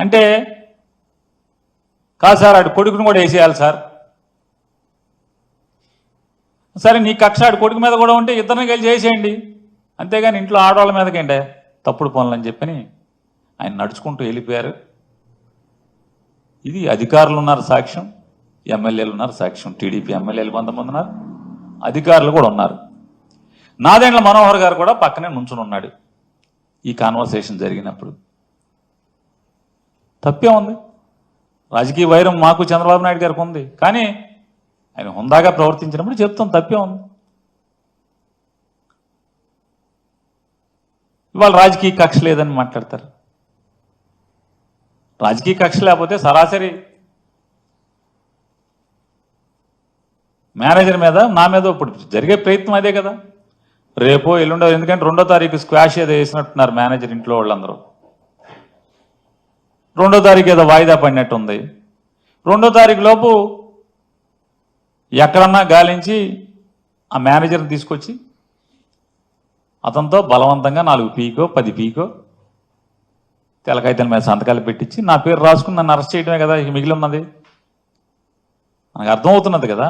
అంటే కాదు సార్, ఆడు కొడుకుని కూడా వేసేయాలి సార్. సరే, నీ కక్ష ఆడు కొడుకు మీద కూడా ఉంటే ఇద్దరిని కలిసి చేసేయండి, అంతేగాని ఇంట్లో ఆడవాళ్ళ మీదకేంటే తప్పుడు పనులు అని చెప్పని ఆయన నడుచుకుంటూ వెళ్ళిపోయారు. ఇది అధికారులు ఉన్నారు సాక్ష్యం, ఎమ్మెల్యేలు ఉన్నారు సాక్ష్యం. టీడీపీ ఎమ్మెల్యేలు కొంతమంది ఉన్నారు, అధికారులు కూడా ఉన్నారు. నాదెండ్ల మనోహర్ గారు కూడా పక్కనే నుంచుని ఉన్నాడు ఈ కాన్వర్సేషన్ జరిగినప్పుడు. తప్పే ఉంది. రాజకీయ వైరం మాకు చంద్రబాబు నాయుడు గారికి ఉంది, కానీ ఆయన హుందాగా ప్రవర్తించినప్పుడు చెప్తాం తప్పే ఉంది. ఇవాళ రాజకీయ కక్ష లేదని మాట్లాడతారు. రాజకీయ కక్ష లేకపోతే సరాసరి మేనేజర్ మీద, నా మీద ఇప్పుడు జరిగే ప్రయత్నం అదే కదా. రేపో ఎల్లుండో, ఎందుకంటే 2వ తారీఖు స్క్వాష్ ఏదో వేసినట్టున్నారు మేనేజర్ ఇంట్లో వాళ్ళందరూ. 2వ తారీఖు ఏదో వాయిదా పడినట్టు ఉంది. 2వ తారీఖు లోపు ఎక్కడన్నా గాలించి ఆ మేనేజర్ని తీసుకొచ్చి అతనితో బలవంతంగా 4 పీకో 10 పీకో తెలకైతల మీద సంతకాలు పెట్టించి నా పేరు రాసుకుని నన్ను అరెస్ట్ చేయడమే కదా ఇక మిగిలి ఉన్నది. మనకు అర్థమవుతున్నది కదా,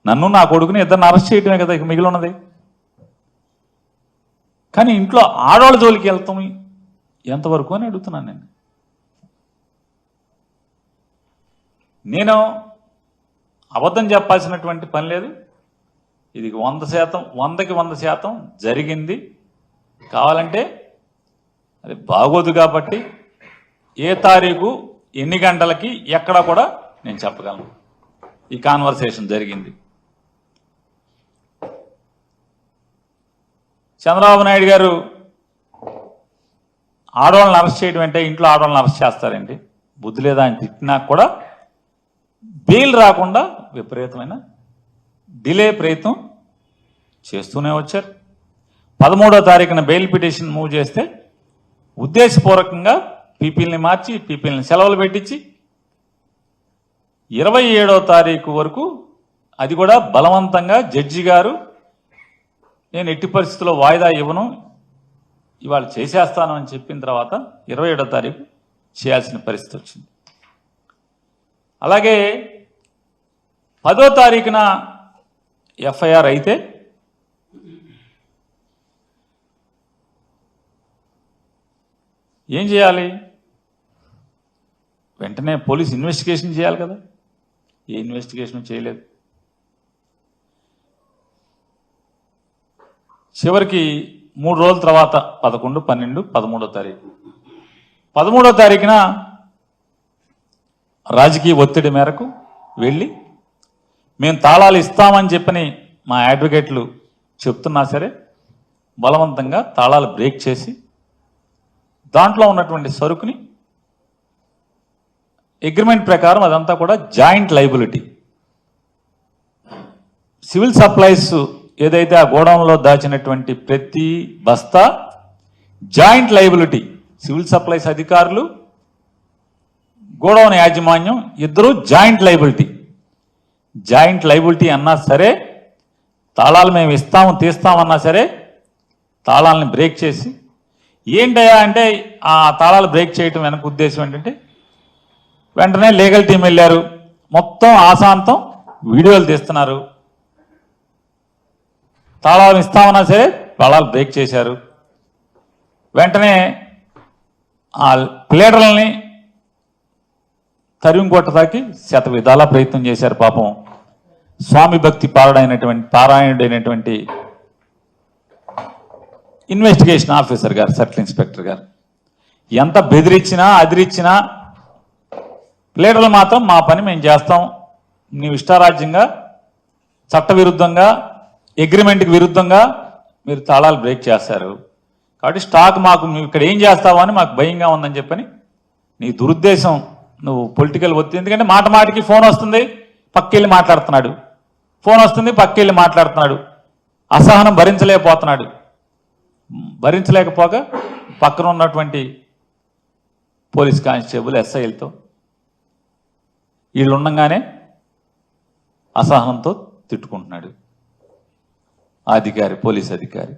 నన్ను నా కొడుకుని ఇద్దరిని అరెస్ట్ చేయడమే కదా ఇక మిగిలి ఉన్నది. కానీ ఇంట్లో ఆడవాళ్ళ జోలికి వెళ్తాం ఎంతవరకు అని అడుగుతున్నాను నేను అబద్ధం చెప్పాల్సినటువంటి పని లేదు. ఇది 100%, 100కి 100% జరిగింది. కావాలంటే అది బాగోదు కాబట్టి ఏ తారీఖు ఎన్ని గంటలకి ఎక్కడ కూడా నేను చెప్పగలను ఈ కాన్వర్సేషన్ జరిగింది. చంద్రబాబు నాయుడు గారు ఆడవాళ్ళని అరెస్ట్ చేయడం అంటే ఇంట్లో ఆడవాళ్ళని అరెస్ట్ చేస్తారండి, బుద్ధి లేదా అని తిట్టినా కూడా బెయిల్ రాకుండా విపరీతమైన డిలే ప్రయత్నం చేస్తూనే వచ్చారు. 13వ తారీఖున బెయిల్ పిటిషన్ మూవ్ చేస్తే ఉద్దేశపూర్వకంగా పీపీల్ని మార్చి పీపీల్ని సెలవులు పెట్టించి 27వ తారీఖు వరకు, అది కూడా బలవంతంగా జడ్జి గారు నేను ఎట్టి పరిస్థితుల్లో వాయిదా ఇవ్వను, ఇవాళ చేసేస్తాను అని చెప్పిన తర్వాత 27వ తారీఖు చేయాల్సిన పరిస్థితి వచ్చింది. అలాగే 10వ తారీఖున ఎఫ్ఐఆర్ అయితే ఏం చేయాలి? వెంటనే పోలీస్ ఇన్వెస్టిగేషన్ చేయాలి కదా. ఏ ఇన్వెస్టిగేషన్ చేయలేదు. చివరికి 3 రోజుల తర్వాత 11, 12, 13వ తారీఖు 13వ తారీఖున రాజకీయ ఒత్తిడి మేరకు వెళ్ళి మేము తాళాలు ఇస్తామని చెప్పని మా అడ్వకేట్లు చెప్తున్నా సరే బలవంతంగా తాళాలు బ్రేక్ చేసి దాంట్లో ఉన్నటువంటి సరుకుని అగ్రిమెంట్ ప్రకారం అదంతా కూడా జాయింట్ లైబిలిటీ. సివిల్ సప్లైస్ ఏదైతే ఆ గోడౌన్లో దాచినటువంటి ప్రతి బస్తా జాయింట్ లైబిలిటీ. సివిల్ సప్లైస్ అధికారులు, గోడౌన్ యాజమాన్యం ఇద్దరు జాయింట్ లైబిలిటీ. జాయింట్ లైబిలిటీ అన్నా సరే, తాళాలు మేము ఇస్తాము తీస్తామన్నా సరే తాళాలని బ్రేక్ చేసి, ఏంటయ్యా అంటే ఆ తాళాలు బ్రేక్ చేయటం వెనక ఉద్దేశం ఏంటంటే వెంటనే లీగల్ టీం వెళ్ళారు, మొత్తం ఆశాంతం వీడియోలు తీస్తున్నారు. తాళాలు ఇస్తామన్నా సరే తాళాలు బ్రేక్ చేశారు. వెంటనే ఆ ప్లేడర్లని తరిమి కొట్టదాకి శత విధాలా ప్రయత్నం చేశారు. పాపం స్వామి భక్తి పారాయణుడైనటువంటి ఇన్వెస్టిగేషన్ ఆఫీసర్ గారు, సర్కిల్ ఇన్స్పెక్టర్ గారు ఎంత బెదిరించినా అదిరిచ్చినా ప్లేడర్లు మాత్రం మా పని మేము చేస్తాం, నీవు ఇష్టారాజ్యంగా చట్టవిరుద్ధంగా అగ్రిమెంట్కి విరుద్ధంగా మీరు తాళాలు బ్రేక్ చేస్తారు కాబట్టి స్టాక్ మాకు నువ్వు ఇక్కడ ఏం చేస్తావో అని మాకు భయంగా ఉందని చెప్పని నీ దురుద్దేశం, నువ్వు పొలిటికల్ ఒత్తిడి. ఎందుకంటే మాట మాటికి ఫోన్ వస్తుంది, పక్కెళ్ళి మాట్లాడుతున్నాడు, ఫోన్ వస్తుంది పక్కెళ్ళి మాట్లాడుతున్నాడు, అసహనం భరించలేకపోతున్నాడు. భరించలేకపోగా పక్కన ఉన్నటువంటి పోలీస్ కానిస్టేబుల్ ఎస్ఐలతో వీళ్ళు ఉండగానే అసహనంతో తిట్టుకుంటున్నాడు ఆ అధికారి, పోలీస్ అధికారి.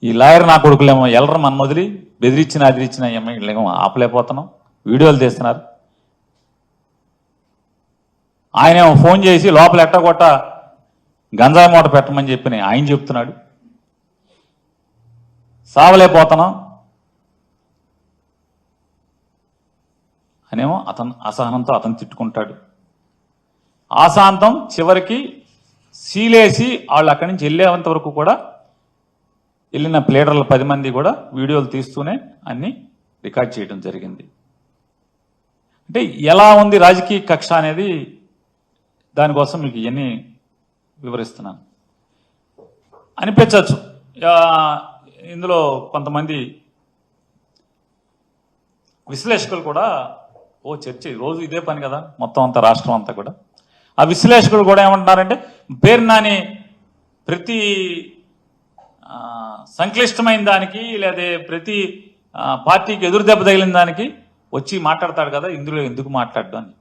ఈ లాయర్ నా కొడుకులేమో ఎల్లరు మన మొదలి బెదిరించిన అదిరించిన వీళ్ళేమో ఆపలేకపోతున్నాం, వీడియోలు తీస్తున్నారు. ఆయనేమో ఫోన్ చేసి లోపల ఎట్టగొట్ట గంజాయి మూట పెట్టమని చెప్పి ఆయన చెప్తున్నాడు. సావలేకపోతున్నాం అనేమో అతను అసహనంతో అతను తిట్టుకుంటాడు. ఆశాంతం చివరికి సీలేసి వాళ్ళు అక్కడి నుంచి వెళ్ళేంత వరకు కూడా వెళ్ళిన ప్లేడర్లు 10 మంది కూడా వీడియోలు తీస్తూనే అన్ని రికార్డ్ చేయడం జరిగింది. అంటే ఎలా ఉంది రాజకీయ కక్ష అనేది దానికోసం మీకు ఇవన్నీ వివరిస్తున్నాను. అనిపించవచ్చు ఇందులో కొంతమంది విశ్లేషకులు కూడా చర్చ రోజు ఇదే పని కదా మొత్తం అంతా రాష్ట్రం అంతా కూడా. ఆ విశ్లేషకులు కూడా ఏమంటున్నారంటే పేరు నాని ప్రతి సంక్లిష్టమైన దానికి లేదా ప్రతి పార్టీకి ఎదురు దెబ్బ తగిలిన దానికి వచ్చి మాట్లాడతాడు కదా, ఇందులో ఎందుకు మాట్లాడడం అని.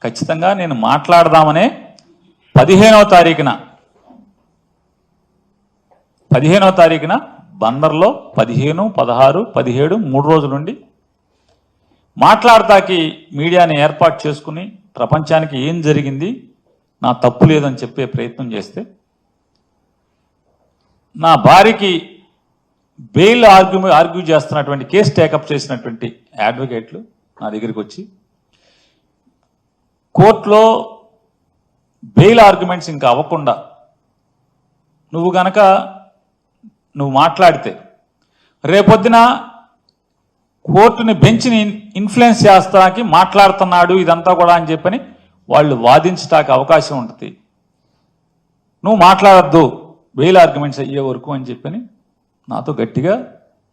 ఖచ్చితంగా నేను మాట్లాడదామనే 15వ తారీఖున బందర్లో 15, 16, 17 3 రోజుల నుండి మాట్లాడతాకి మీడియాని ఏర్పాటు చేసుకుని ప్రపంచానికి ఏం జరిగింది, నా తప్పు లేదని చెప్పే ప్రయత్నం చేస్తే నా భార్యకి బెయిల్ ఆర్గ్యూ చేస్తున్నటువంటి కేసు టేకప్ చేసినటువంటి అడ్వకేట్లు నా దగ్గరికి వచ్చి కోర్టులో బెయిల్ ఆర్గ్యుమెంట్స్ ఇంకా అవ్వకుండా నువ్వు మాట్లాడితే రేపొద్దున కోర్టుని బెంచ్ని ఇన్ఫ్లుయెన్స్ చేస్తానికి మాట్లాడుతున్నాడు ఇదంతా కూడా అని చెప్పని వాళ్ళు వాదించడానికి అవకాశం ఉంటుంది. నువ్వు మాట్లాడద్దు బెయిల్ ఆర్గ్యుమెంట్స్ అయ్యే వరకు అని చెప్పని నాతో గట్టిగా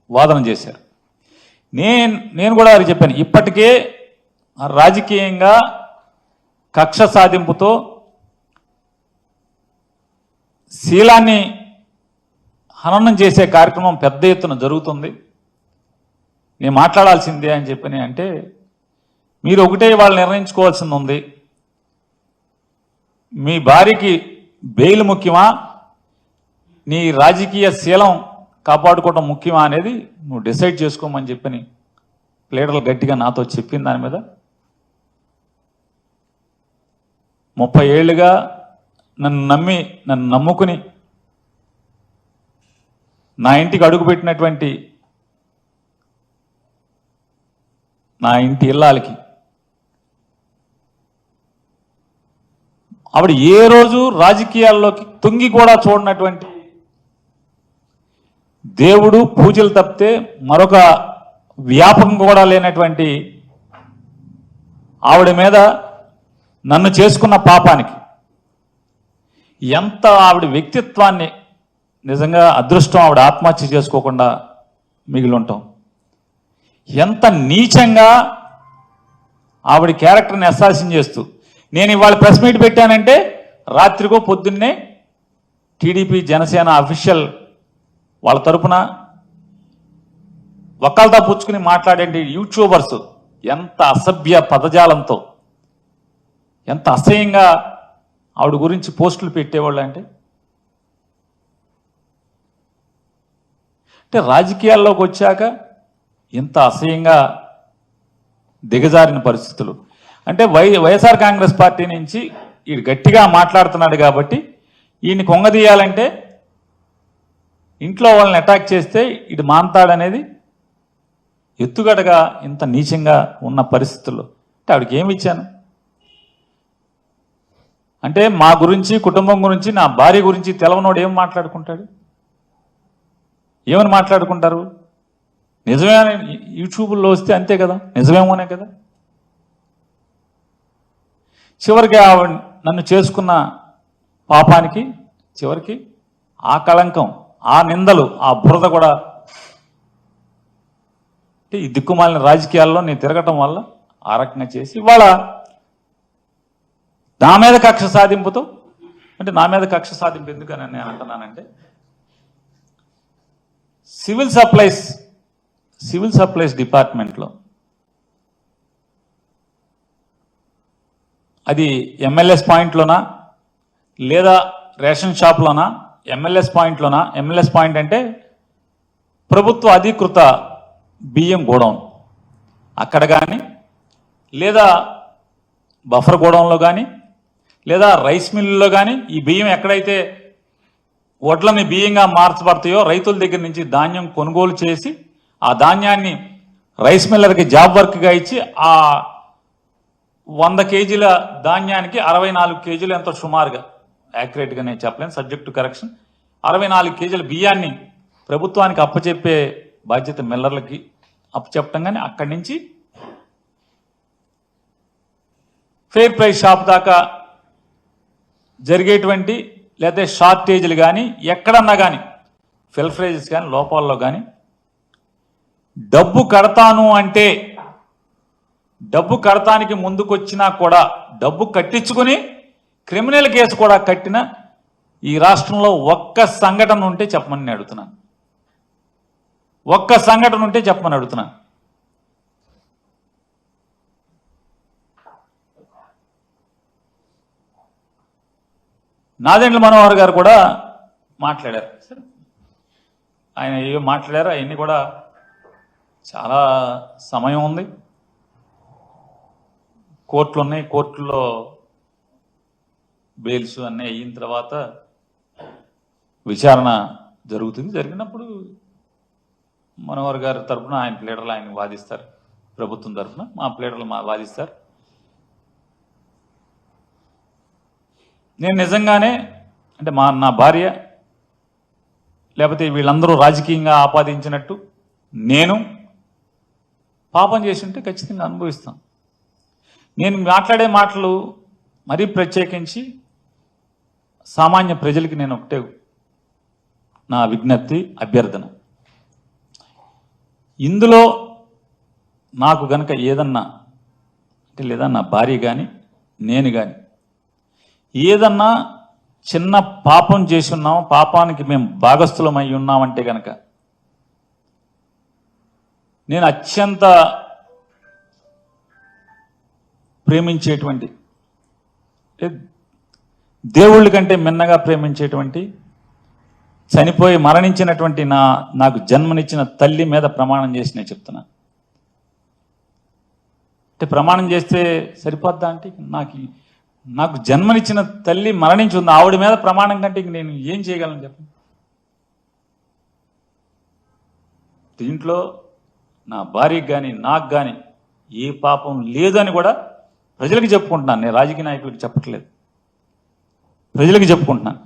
వాదన చేశారు. నేను కూడా అది చెప్పాను. ఇప్పటికే రాజకీయంగా కక్ష సాధింపుతో శీలాన్ని హననం చేసే కార్యక్రమం పెద్ద ఎత్తున జరుగుతుంది, నేను మాట్లాడాల్సిందే అని చెప్పని అంటే మీరు ఒకటే వాళ్ళు నిర్ణయించుకోవాల్సింది ఉంది. మీ భార్యకి బెయిల్ ముఖ్యమా, నీ రాజకీయ శీలం కాపాడుకోవడం ముఖ్యమా అనేది నువ్వు డిసైడ్ చేసుకోమని చెప్పని ప్లేడర్లు గట్టిగా నాతో చెప్పిన దాని మీద 30 ఏళ్లుగా నన్ను నమ్ముకుని నా ఇంటికి అడుగుపెట్టినటువంటి నా ఇంటి ఇల్లాలకి ఆవిడ ఏ రోజు రాజకీయాల్లోకి తొంగి కూడా చూడనటువంటి దేవుడు పూజలు తప్పితే మరొక వ్యాపకం కూడా లేనటువంటి ఆవిడ మీద నన్ను చేసుకున్న పాపానికి ఎంత ఆవిడ వ్యక్తిత్వాన్ని నిజంగా అదృష్టం ఆవిడ ఆత్మహత్య చేసుకోకుండా మిగిలి ఉంటాం. ఎంత నీచంగా ఆవిడ క్యారెక్టర్ని అసాసిన్ చేస్తూ నేను ఇవాళ ప్రెస్ మీట్ పెట్టానంటే రాత్రికో పొద్దున్నే టీడీపీ జనసేన అఫీషియల్ వాళ్ళ తరపున వకాల్తా పుచ్చుకుని మాట్లాడే యూట్యూబర్స్ ఎంత అసభ్య పదజాలంతో ఎంత అసహ్యంగా ఆవిడ గురించి పోస్టులు పెట్టేవాళ్ళు అంటే రాజకీయాల్లోకి వచ్చాక ఇంత అసహ్యంగా దిగజారిన పరిస్థితులు. అంటే వైఎస్ఆర్ కాంగ్రెస్ పార్టీ నుంచి ఈడు గట్టిగా మాట్లాడుతున్నాడు కాబట్టి ఈయన్ని కొంగదీయాలంటే ఇంట్లో వాళ్ళని అటాక్ చేస్తే ఇటు మాంతాడనేది ఎత్తుగడగా ఇంత నీచంగా ఉన్న పరిస్థితుల్లో అంటే ఆవిడకి ఏమి ఇచ్చాను అంటే మా గురించి కుటుంబం గురించి నా భార్య గురించి తెలవనోడు ఏం మాట్లాడుకుంటాడు, ఏమని మాట్లాడుకుంటారు? నిజమే యూట్యూబ్లో వస్తే అంతే కదా, నిజమేమోనే కదా. చివరికి నన్ను చేసుకున్న పాపానికి చివరికి ఆ కళంకం, ఆ నిందలు, ఆ బురద కూడా ఈ దిక్కుమాలిన రాజకీయాల్లో నేను తిరగటం వల్ల ఆ రకంగా చేసి ఇవాళ నా మీద కక్ష సాధింపుతో అంటే నా మీద కక్ష సాధింపు ఎందుకని నేను అంటున్నానంటే సివిల్ సప్లైస్ డిపార్ట్మెంట్లో అది ఎమ్మెల్యేస్ పాయింట్లోనా లేదా రేషన్ షాప్లోనా ఎంఎల్ఎస్ పాయింట్లోనా? ఎంఎల్ఎస్ పాయింట్ అంటే ప్రభుత్వ అధీకృత బియ్యం గోడౌన్, అక్కడ కానీ లేదా బఫర్ గోడౌన్లో కానీ లేదా రైస్ మిల్లులో కానీ ఈ బియ్యం ఎక్కడైతే వడ్లని బియ్యంగా మార్చబడతాయో రైతుల దగ్గర నుంచి ధాన్యం కొనుగోలు చేసి ఆ ధాన్యాన్ని రైస్ మిల్లర్కి జాబ్ వర్క్గా ఇచ్చి ఆ 100 కేజీల ధాన్యానికి 64 కేజీలు ఎంతో సుమారుగా, యాక్యురేట్గా నేను చెప్పలేను, సబ్జెక్ట్ టు కరెక్షన్, 64 కేజీల బియ్యాన్ని ప్రభుత్వానికి అప్పచెప్పే బాధ్యత మిల్లర్లకి అప్పచెప్పటం. కానీ అక్కడి నుంచి ఫెయిర్ ప్రైస్ షాప్ దాకా జరిగేటువంటి లేదా షార్టేజ్లు కానీ ఎక్కడన్నా కానీ ఫిల్ఫ్రేజెస్ కానీ లోపాల్లో కానీ డబ్బు కడతాను అంటే డబ్బు కడతానికి ముందుకొచ్చినా కూడా డబ్బు కట్టించుకుని క్రిమినల్ కేసు కూడా కట్టిన ఈ రాష్ట్రంలో ఒక్క సంఘటన ఉంటే చెప్పమని నేను అడుగుతున్నాను. ఒక్క సంఘటన ఉంటే చెప్పమని అడుగుతున్నాను. నాదెండ్ల మనోహర్ గారు కూడా మాట్లాడారు. ఆయన ఏవో మాట్లాడారు, అవన్నీ కూడా చాలా సమయం ఉంది, కోర్టులు ఉన్నాయి, కోర్టుల్లో బెయిల్స్ అన్నీ అయిన తర్వాత విచారణ జరుగుతుంది. జరిగినప్పుడు మనోహర్ గారి తరఫున ఆయన ప్లేడర్లు ఆయన వాదిస్తారు, ప్రభుత్వం తరఫున మా ప్లేడర్లు వాదిస్తారు. నేను నిజంగానే అంటే నా భార్య లేకపోతే వీళ్ళందరూ రాజకీయంగా ఆపాదించినట్టు నేను పాపం చేసి ఉంటే ఖచ్చితంగా అనుభవిస్తాను. నేను మాట్లాడే మాటలు మరీ ప్రత్యేకించి సామాన్య ప్రజలకి నేను ఒకటే నా విజ్ఞప్తి, అభ్యర్థన, ఇందులో నాకు గనక ఏదన్నా అంటే లేదా నా భార్య కానీ నేను కానీ ఏదన్నా చిన్న పాపం చేసి ఉన్నాం, పాపానికి మేము భాగస్థులమై ఉన్నామంటే కనుక నేను అత్యంత ప్రేమించేటువంటి దేవుళ్ళ కంటే మిన్నగా ప్రేమించేటువంటి చనిపోయి మరణించినటువంటి నాకు జన్మనిచ్చిన తల్లి మీద ప్రమాణం చేసి నేను చెప్తున్నా. అంటే ప్రమాణం చేస్తే సరిపోద్దా అంటే నాకు జన్మనిచ్చిన తల్లి మరణించి ఉంది, ఆవిడ మీద ప్రమాణం కంటే నేను ఏం చేయగలను చెప్పండి. దీంట్లో నా భార్యకి కానీ నాకు కానీ ఏ పాపం లేదని కూడా ప్రజలకు చెప్పుకుంటున్నాను. నేను రాజకీయ నాయకులకు చెప్పట్లేదు, ప్రజలకు చెప్పుకుంటున్నాను.